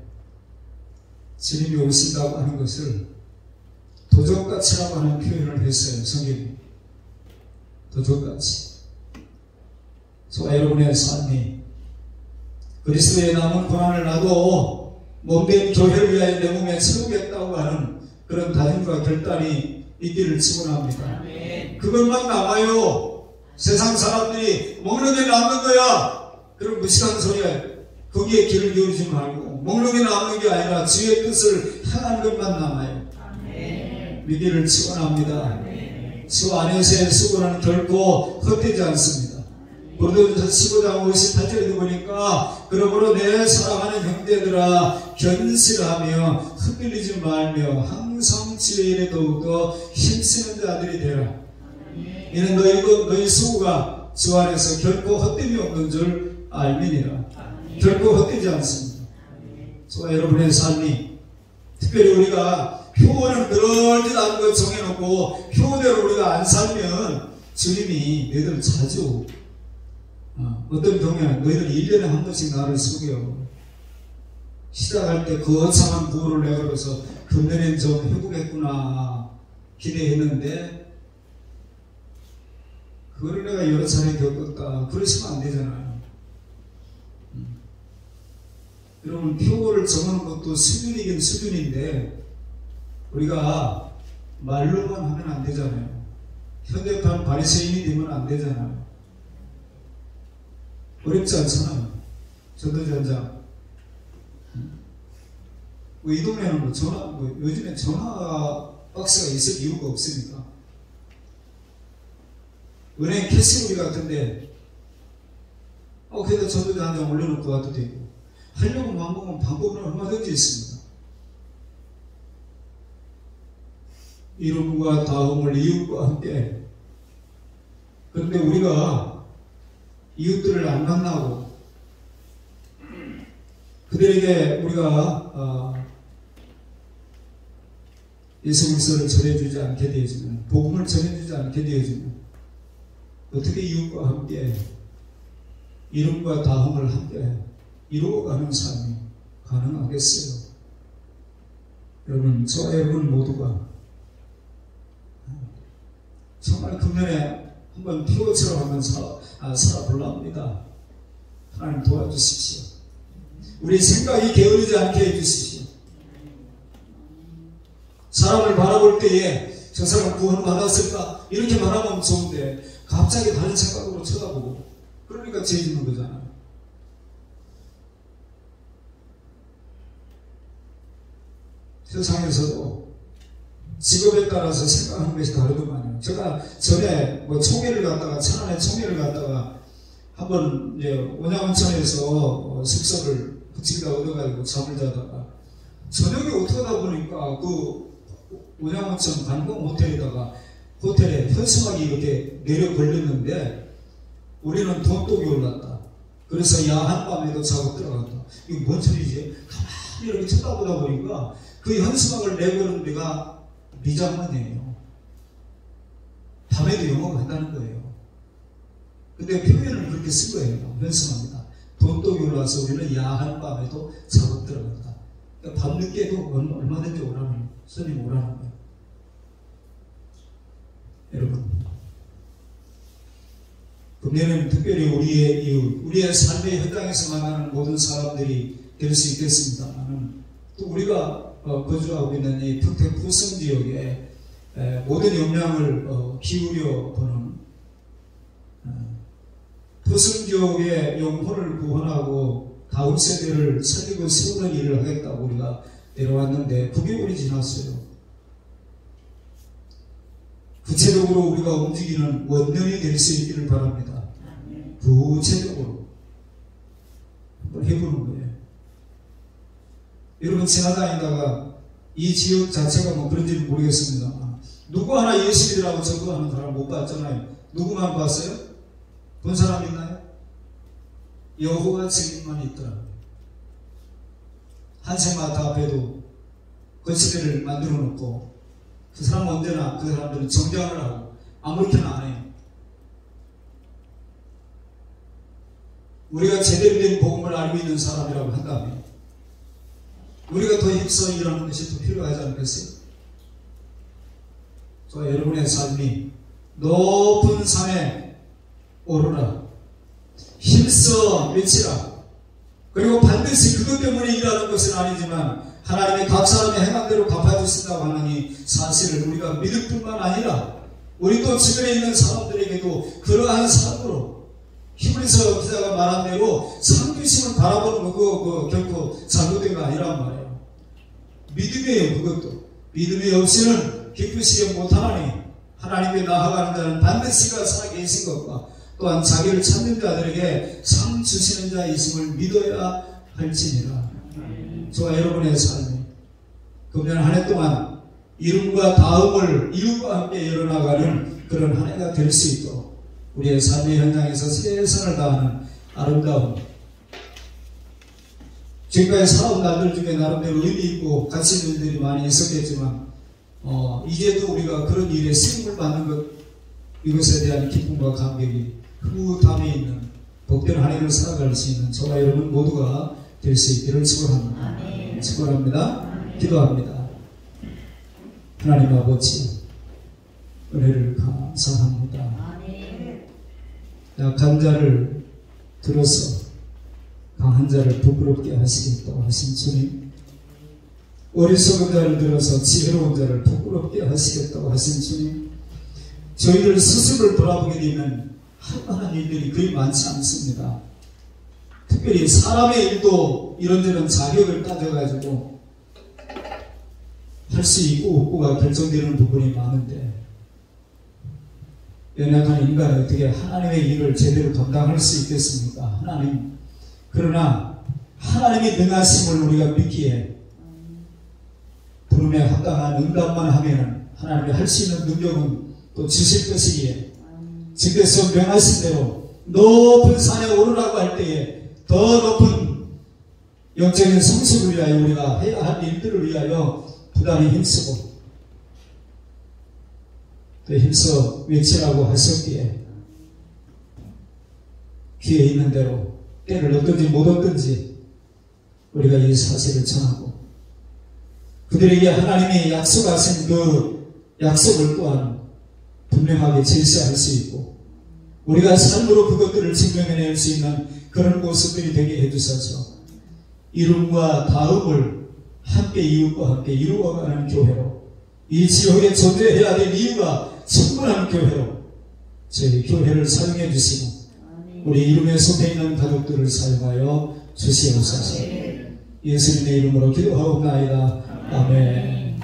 주님이 오신다고 하는 것을 도적같이라고 하는 표현을 했어요. 성경이. 도적같이. 저와 여러분의 삶이 그리스도의 남은 고난을 나도 몸된 교회를 위하여 내 몸에 채우겠다고 하는 그런 다짐과 결단이 있기를 축원합니다. 그것만 남아요. 세상 사람들이 먹는 게 남는 거야. 그런 무식한 소리에 거기에 귀를 기울이지 말고 먹는 게 남는 게 아니라 주의 뜻을 향한 것만 남아요. 믿기를 축원합니다. 주 안에서의 수고는 결코 헛되지 않습니다. 고린도전서 15장 58절에도 보니까 그러므로 내 사랑하는 형제들아 견실하며 흔들리지 말며 항상 주의 일에 더욱더 힘쓰는 자들이 되라. 이는 너희 수고가 주 안에서 결코 헛됨이 없는 줄 알미니라. 결코 헛되지 않습니다. 저와 여러분의 삶이 특별히 우리가 표어는 그럴듯 한 것 정해놓고 표대로 우리가 안 살면 주님이 너희들 자주 어떤 경우에는 너희들 1년에 한 번씩 나를 속여. 시작할 때 거창한 구호를 내걸어서 금년엔 좀 회복했구나 기대했는데 그거를 내가 여러 차례 겪었다. 그러시면 안 되잖아요. 여러분 표를 정하는 것도 수준이긴 수준인데 우리가 말로만 하면 안 되잖아요. 현대판 바리새인이 되면 안 되잖아요. 어렵지 않잖아요. 전도전장. 이 동네는 요즘에 전화 박스가 있을 이유가 없으니까. 은행 캐시우리 같은데, 그래도 전도전장 올려놓고 와도 되고. 하려고 마음먹으면 방법은 얼마든지 있습니다. 이름과 다음을 이웃과 함께. 그런데 우리가 이웃들을 안 만나고 그들에게 우리가 예수 그리스도를 전해주지 않게 되어지면 복음을 전해주지 않게 되어지면 어떻게 이웃과 함께 이름과 다음을 함께 이루어가는 삶이 가능하겠어요? 여러분, 저와 여러분 모두가 정말 금년에 한번 피고처럼 한번 살아보려 합니다. 하나님 도와주십시오. 우리 생각이 게으르지 않게 해주시오. 사람을 바라볼 때에 저 사람 구원받았을까? 이렇게 말하면 좋은데 갑자기 다른 생각으로 쳐다보고 그러니까 죄 짓는 거잖아요. 세상에서도 직업에 따라서 생각하는 것이 다르더만요. 제가 전에 총회를 갔다가 천안에 총회를 갔다가 한번 이제 온양원천에서 숙소를 부치기다 얻어가지고 잠을 자다가 저녁에 어떻게 하다 보니까 그 온양원천 관공 호텔에다가 호텔에 현수막이 이렇게 내려 걸렸는데 우리는 돈독이 올랐다. 그래서 야한 밤에도 자고 들어갔다. 이거 뭔 소리지? 가만히 이렇게 쳐다보다 보니까 그 현수막을 내거는 데가 미장원이에요. 밤에도 영업을 한다는 거예요. 근데 표현을 그렇게 쓴 거예요. 현수막이다. 돈독이 올라와서 우리는 야한 밤에도 자고 들어갔다. 그러니까 밤늦게도 얼마든지 오라는, 손님 오라는 거예요. 여러분, 금년에는 특별히 우리의 이웃, 우리의 삶의 현장에서 만나는 모든 사람들이 될 수 있겠습니다만, 또 우리가 거주하고 있는 이 평택 포성 지역에 모든 역량을 기울여 보는 포성 지역의 영혼을 구원하고 다음 세대를 살리고 세우는 일을 하겠다고 우리가 내려왔는데 9개월이 지났어요. 구체적으로 우리가 움직이는 원년이 될 수 있기를 바랍니다. 구체적으로 한번 해보는 거예요. 여러분 지나다니다가 이 지역 자체가 뭐 그런지는 모르겠습니다. 누구 하나 예수 믿으라고 전도하는 사람 못 봤잖아요. 누구만 봤어요? 본 사람 있나요? 여호와 증인만 있더라고요. 한세마다 앞에도 거치대를 만들어 놓고 그 사람은 언제나 그 사람들은 정장을 하고 아무렇게나 안 해요. 우리가 제대로 된 복음을 알고 있는 사람이라고 한다면 우리가 더 힘써 일하는 것이 더 필요하지 않겠어요? 저 여러분의 삶이 높은 산에 오르라, 힘써 외치라. 그리고 반드시 그것 때문에 일하는 것은 아니지만 하나님이 각 사람의 행한 대로 갚아주신다고 하는 이 사실을 우리가 믿을 뿐만 아니라 우리 또 주변에 있는 사람들에게도 그러한 삶으로 히브리서 기자가 말한 대로 상주심을 바라보는 거 결코 잘못된 거 아니란 말이에요. 믿음이에요. 그것도 믿음이 없이는 기쁘시지 못하나니 하나님께 나아가는 자는 반드시 그가 살아계신 것과 또한 자기를 찾는 자들에게 상 주시는 자 있음을 믿어야 할지니라. 저와 여러분의 삶이 금년 한 해 동안 이름과 다음을 이웃과 함께 열어나가는 그런 한 해가 될 수 있도록 우리의 삶의 현장에서 최선을 다하는 아름다운, 지금까지 살아온 날들 중에 나름대로 의미 있고 가치 있는 일들이 많이 있었겠지만 이제도 우리가 그런 일에 쓰임을 받는 것, 이것에 대한 기쁨과 감격이 흐뭇함이 있는 복된 한 해를 살아갈 수 있는 저와 여러분 모두가 될 수 있기를 축원합니다. 축원합니다. 기도합니다. 하나님 아버지, 은혜를 감사합니다. 약한 자를 들어서 강한 자를 부끄럽게 하시겠다고 하신 주님, 어리석은 자를 들어서 지혜로운 자를 부끄럽게 하시겠다고 하신 주님, 저희를 스스로를 돌아보게 되면 할 만한 일들이 그리 많지 않습니다. 특별히 사람의 일도 이런저런 자격을 따져가지고 할 수 있고 없고가 결정되는 부분이 많은데 연약한 인간이 어떻게 하나님의 일을 제대로 감당할 수 있겠습니까? 하나님, 그러나 하나님이 능하심을 우리가 믿기에 부름에 합당한 응답만 하면 하나님이 할 수 있는 능력은 또 주실 것이기에 주께서 명하신 대로 높은 산에 오르라고 할 때에 더 높은 영적인 성숙을 위하여 우리가 해야 할 일들을 위하여 부단히 힘쓰고 또 힘써 외치라고 하셨기에 귀에 있는 대로 때를 얻든지 못 얻든지 우리가 이 사실을 전하고 그들에게 하나님이 약속하신 그 약속을 또한 분명하게 제시할 수 있고 우리가 삶으로 그것들을 증명해낼 수 있는 그런 모습들이 되게 해주셔서 이름과 다음을 함께 이웃과 함께 이루어가는 교회로, 이 지역에 존재해야 될 이유가 충분한 교회로 저희 교회를 사용해 주시고 우리 이름에 속해 있는 가족들을 사용하여 주시옵소서. 예수님의 이름으로 기도하옵나이다. 아멘.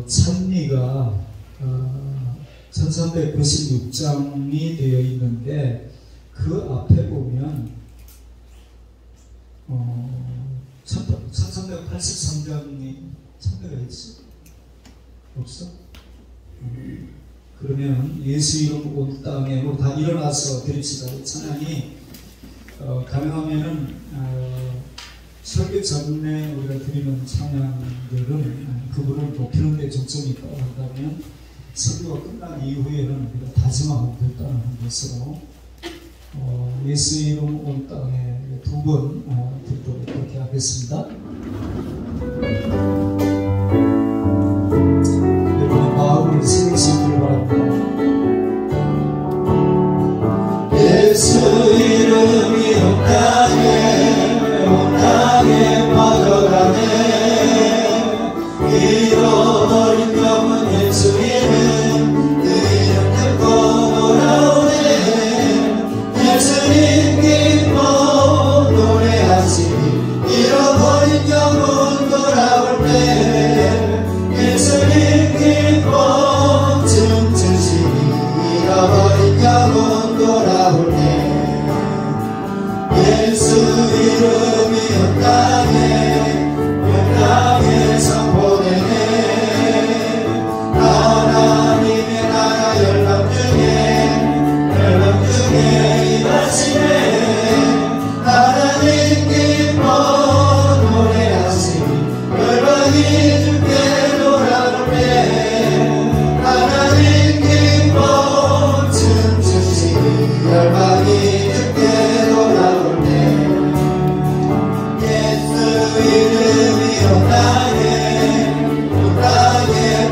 찬미가 1396장이 되어 있는데 그 앞에 보면 1383장이 참배가 있어? 없어? 그러면 예수 이름 온 땅에 우리 다 일어나서 드립시다. 찬양이 가능하면은 설교 전에 우리가 드리는 찬양들은 그분을 높이는 데 중점이 있다고 한다면 설교가 끝난 이후에는 우리가 다짐하고 결단하는 것으로 예수 이름 온 땅에 두 번 듣도록 그렇게 하겠습니다. 여러분의 마음을 세우시길 바랍니다. 예수 이름이 온 땅에 퍼져가네. 잃어버린 영혼 예수 이름 그 이름 듣고 돌아오네. 예수님 기뻐 노래하시니 잃어버린 영혼 돌아올 때. 예수님 기뻐 춤추시니 잃어버린 영혼 돌아올 때. 예수 이름이 온 땅에 선포되네. 하나님의 나라 열방 중에 임하시네. 하나님 기뻐 노래하시니 열방이 주께 돌아올 때. 하나님 기뻐 춤추시니 열방이 주께 돌아올 때. 예수 이름이 온 땅에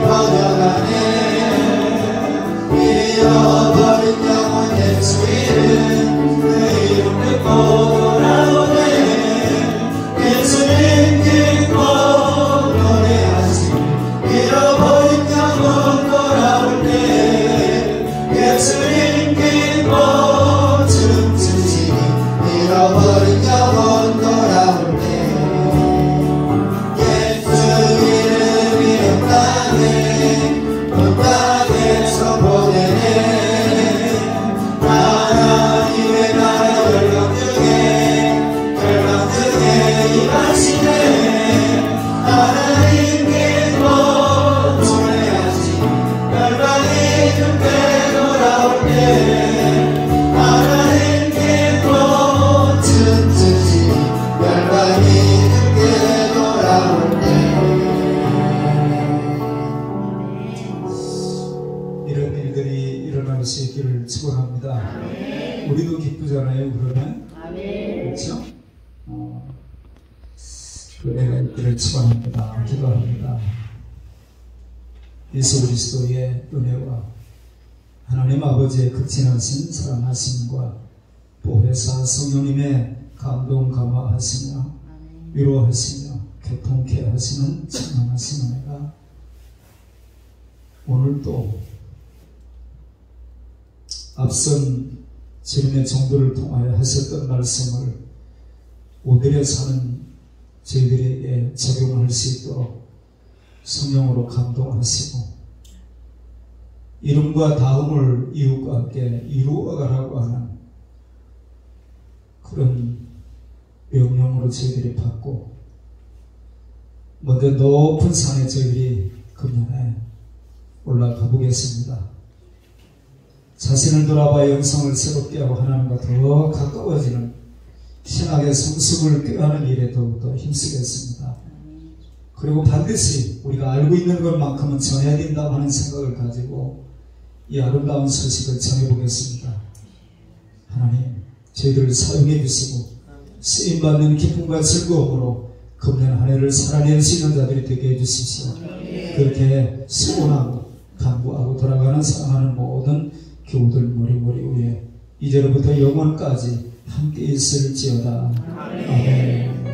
퍼져가네. 잃어버린 영혼 예수 이름 그 이름 듣고 돌아오네. 예수님 기뻐 노래하시니 잃어버린 영혼 돌아올 때. 예수님 기뻐 춤추시니 잃어버린 영혼 돌아올 때. 예수 이름이 온 땅에 선포되네. 하나님의 나라 열방 중에 임하시네. 하나님 기뻐 노래하시니 열방이 주께 돌아올 때. 하나님 기뻐 춤추시니 열방이 주께 돌아올 때. 이런 일들이 일어날 수 있기를 축원합니다. 우리도 기쁘잖아요. 그러면 그렇죠? 그 애가 있기를 축원합니다. 기도합니다. 예수 그리스도의 은혜와 하나님 아버지의 극진하신 사랑하심과 보혜사 성령님의 감동 감화하시며 위로하시며 교통케 하시는 찬양하신 은혜가 오늘도 앞선 주님의 정도를 통하여 하셨던 말씀을 오늘에 사는 저희들에게 적용할 수 있도록 성령으로 감동하시고 이름과 다음을 이웃과 함께 이루어가라고 하는 그런 명령으로 저희들이 받고 먼저 높은 산에 저희들이 금년에 올라가 보겠습니다. 자신을 돌아봐 영성을 새롭게 하고 하나님과 더 가까워지는 신학의 성숙을 꾀하는 일에 더욱더 힘쓰겠습니다. 그리고 반드시 우리가 알고 있는 것만큼은 전해야 된다고 하는 생각을 가지고 이 아름다운 소식을 전해보겠습니다. 하나님, 저희들을 사용해 주시고 쓰임받는 기쁨과 즐거움으로 금년 한 해를 살아낼 수 있는 자들이 되게 해주십시오. 그렇게 수고하고 간구하고 돌아가는 사랑하는 모든 교우들 머리 위에 이제로부터 영원까지 함께 있을지어다. 아멘.